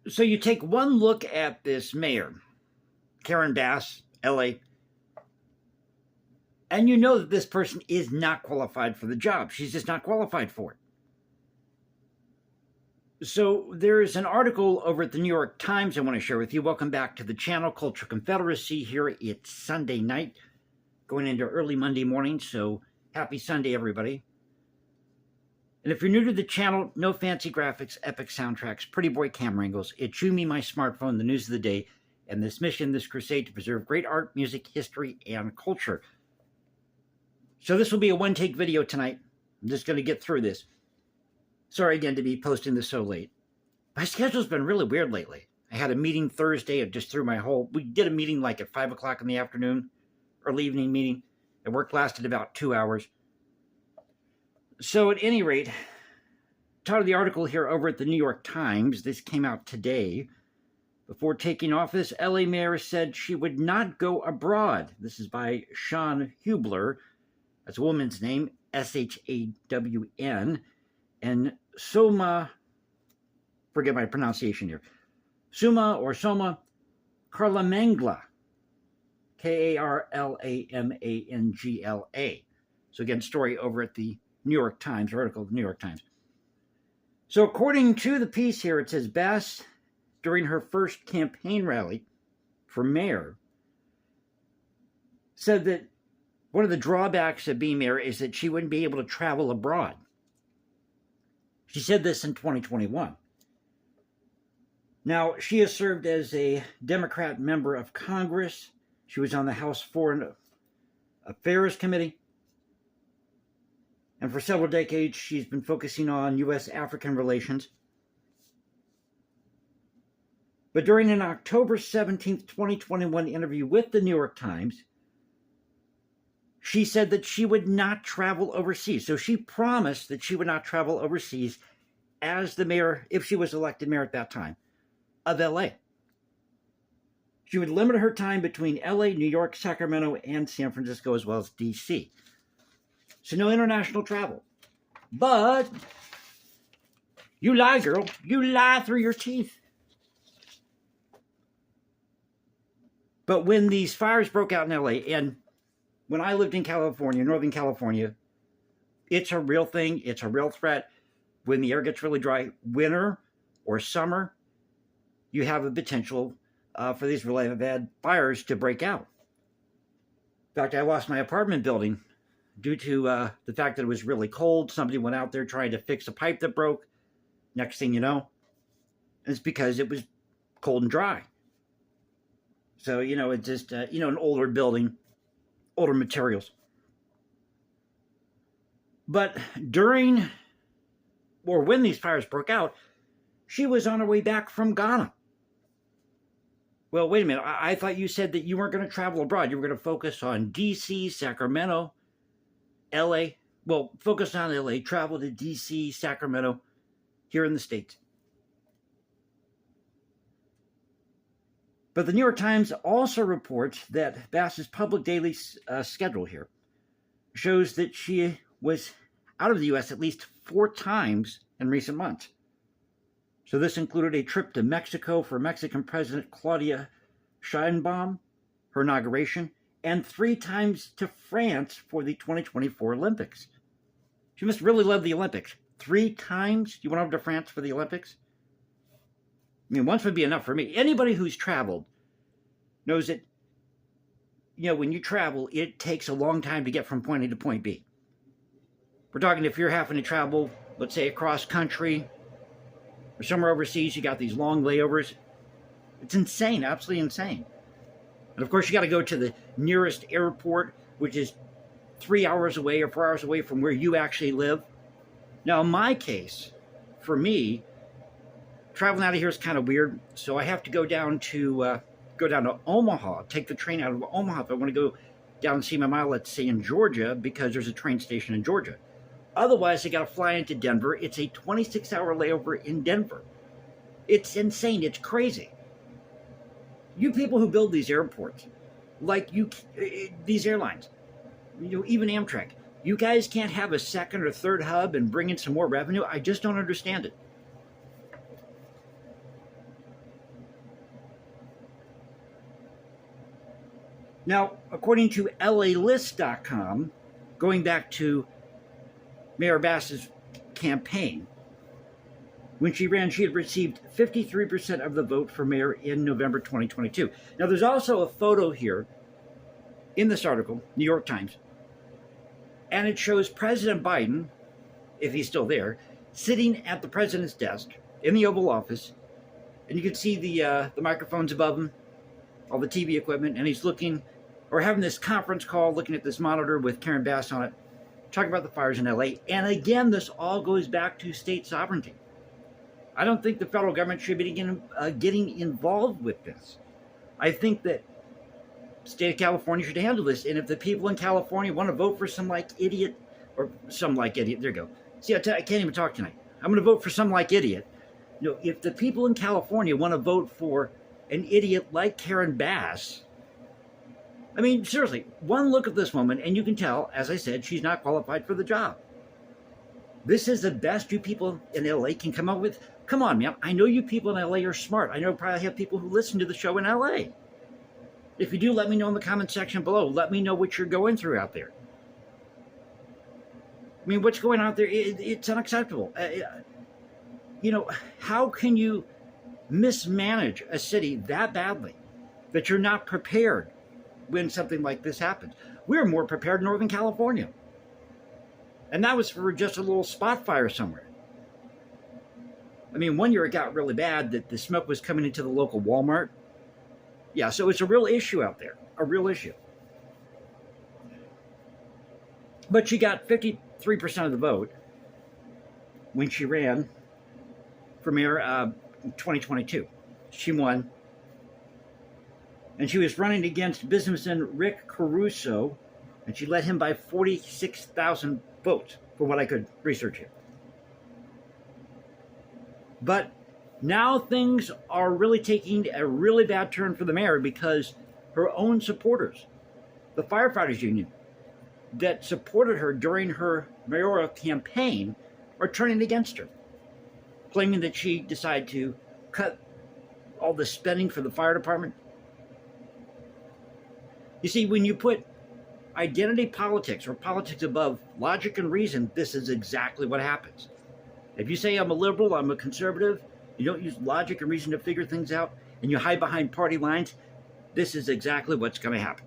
So you take one look at this mayor, Karen Bass, LA, and you know that this person is not qualified for the job. She's just not qualified for it. So there's an article over at the New York Times I want to share with you. Welcome back to the channel, Culture Confederacy. Here it's Sunday night, going into early Monday morning, so happy Sunday, everybody. And if you're new to the channel, no fancy graphics, epic soundtracks, pretty boy camera angles. It's you, me, my smartphone, the news of the day, and this mission, this crusade to preserve great art, music, history, and culture. So this will be a one-take video tonight. I'm just going to get through this. Sorry again to be posting this so late. My schedule's been really weird lately. I had a meeting Thursday. It just threw my whole... We did a meeting like at 5 o'clock in the afternoon, early evening meeting. The work lasted about 2 hours. So at any rate, title of the article here over at the New York Times, this came out today. Before taking office, LA mayor said she would not go abroad. This is by Shawn Hubler. That's a woman's name, S-H-A-W-N. And Soma, forget my pronunciation here, Soma Karlamangla, Karlamangla. So again, story over at the New York Times, article of the New York Times. So according to the piece here, it says Bass, during her first campaign rally for mayor, said that one of the drawbacks of being mayor is that she wouldn't be able to travel abroad. She said this in 2021. Now, she has served as a Democrat member of Congress. She was on the House Foreign Affairs Committee. And for several decades, she's been focusing on U.S.-African relations. But during an October 17th, 2021 interview with the New York Times, she said that she would not travel overseas. So she promised that she would not travel overseas as the mayor, if she was elected mayor at that time, of LA. She would limit her time between LA, New York, Sacramento, and San Francisco, as well as DC. So no international travel. But you lie, girl. You lie through your teeth. But when these fires broke out in LA, and when I lived in California, Northern California, it's a real thing. It's a real threat. When the air gets really dry, winter or summer, you have a potential for these really bad fires to break out. In fact, I lost my apartment building due to the fact that it was really cold. Somebody went out there trying to fix a pipe that broke. Next thing you know, it's because it was cold and dry. So, it's just, an older building, older materials. But when these fires broke out, she was on her way back from Ghana. Well, wait a minute. I thought you said that you weren't going to travel abroad. You were going to focus on D.C., Sacramento, L.A. Well, focus on L.A., travel to D.C., Sacramento, here in the States. But the New York Times also reports that Bass's public daily schedule here shows that she was out of the U.S. at least 4 times in recent months. So this included a trip to Mexico for Mexican President Claudia Sheinbaum, her inauguration, and 3 times to France for the 2024 Olympics. She must really love the Olympics. 3 times? You went over to France for the Olympics? I mean, once would be enough for me. Anybody who's traveled knows that, when you travel, it takes a long time to get from point A to point B. We're talking if you're having to travel, let's say, across country or somewhere overseas, you got these long layovers. It's insane, absolutely insane. And of course, you got to go to the nearest airport, which is 3 hours away or 4 hours away from where you actually live. Now, in my case, for me, traveling out of here is kind of weird, so I have to go down to Omaha, take the train out of Omaha if I want to go down and see my mom, let's say in Georgia, because there's a train station in Georgia. Otherwise, I got to fly into Denver. It's a 26-hour layover in Denver. It's insane. It's crazy. You people who build these airports, like these airlines, even Amtrak, you guys can't have a second or third hub and bring in some more revenue? I just don't understand it. Now, according to LAlist.com, going back to Mayor Bass's campaign, when she ran, she had received 53% of the vote for mayor in November 2022. Now, there's also a photo here in this article, New York Times, and it shows President Biden, if he's still there, sitting at the president's desk in the Oval Office, and you can see the microphones above him, all the TV equipment, and he's looking, or having this conference call, looking at this monitor with Karen Bass on it, talking about the fires in LA. And again, this all goes back to state sovereignty. I don't think the federal government should be getting involved with this. I think that the state of California should handle this. And if the people in California want to vote for some like idiot, there you go. See, I can't even talk tonight. I'm going to vote for some like idiot. You know, if the people in California want to vote for an idiot like Karen Bass, I mean, seriously, one look at this woman and you can tell, as I said, she's not qualified for the job. This is the best you people in LA can come up with. Come on, man. I know you people in LA are smart. I know probably have people who listen to the show in LA. If you do, let me know in the comment section below. Let me know what you're going through out there. I mean, what's going on out there, it's unacceptable. You know, how can you mismanage a city that badly that you're not prepared when something like this happens? We're more prepared in Northern California. And that was for just a little spot fire somewhere. I mean, one year it got really bad that the smoke was coming into the local Walmart. Yeah, so it's a real issue out there, a real issue. But she got 53% of the vote when she ran for mayor in 2022. She won. And she was running against businessman Rick Caruso, and she led him by 46,000 votes, for what I could research here. But now things are really taking a really bad turn for the mayor because her own supporters, the firefighters union that supported her during her mayoral campaign, are turning against her, claiming that she decided to cut all the spending for the fire department. You see, when you put identity politics or politics above logic and reason, this is exactly what happens. If you say I'm a liberal, I'm a conservative, you don't use logic and reason to figure things out, and you hide behind party lines, this is exactly what's going to happen.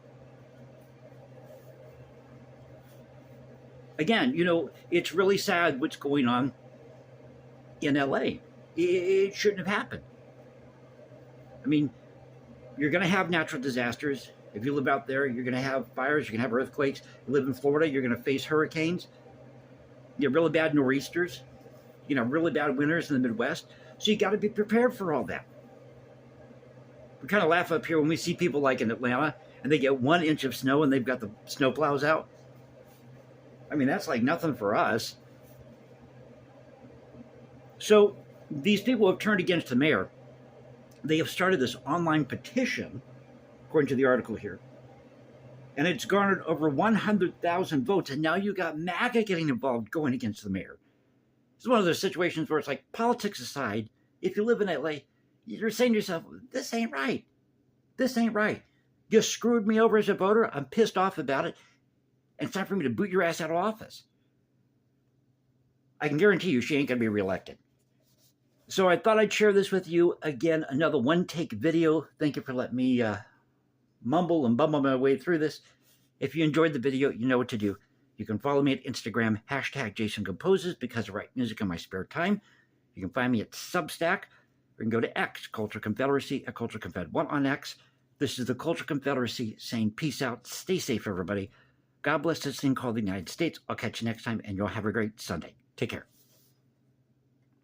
Again, you know, it's really sad what's going on in LA. It shouldn't have happened. I mean, you're going to have natural disasters. If you live out there, you're going to have fires, you're going to have earthquakes. You live in Florida, you're going to face hurricanes. You have really bad nor'easters, you know, really bad winters in the Midwest. So you got to be prepared for all that. We kind of laugh up here when we see people like in Atlanta and they get 1 inch of snow and they've got the snow plows out. I mean, that's like nothing for us. So these people have turned against the mayor. They have started this online petition, according to the article here. And it's garnered over 100,000 votes. And now you got MAGA getting involved going against the mayor. It's one of those situations where it's like, politics aside, if you live in LA, you're saying to yourself, this ain't right. This ain't right. You screwed me over as a voter. I'm pissed off about it. And it's time for me to boot your ass out of office. I can guarantee you she ain't going to be reelected. So I thought I'd share this with you. Again, another one-take video. Thank you for letting me mumble and bumble my way through this. If you enjoyed the video, you know what to do. You can follow me at Instagram, #JasonComposes, because I write music in my spare time. You can find me at Substack, or you can go to X, Culture Confederacy, at Culture Confed 1 on X. This is the Culture Confederacy saying peace out. Stay safe, everybody. God bless this thing called the United States. I'll catch you next time, and you'll have a great Sunday. Take care.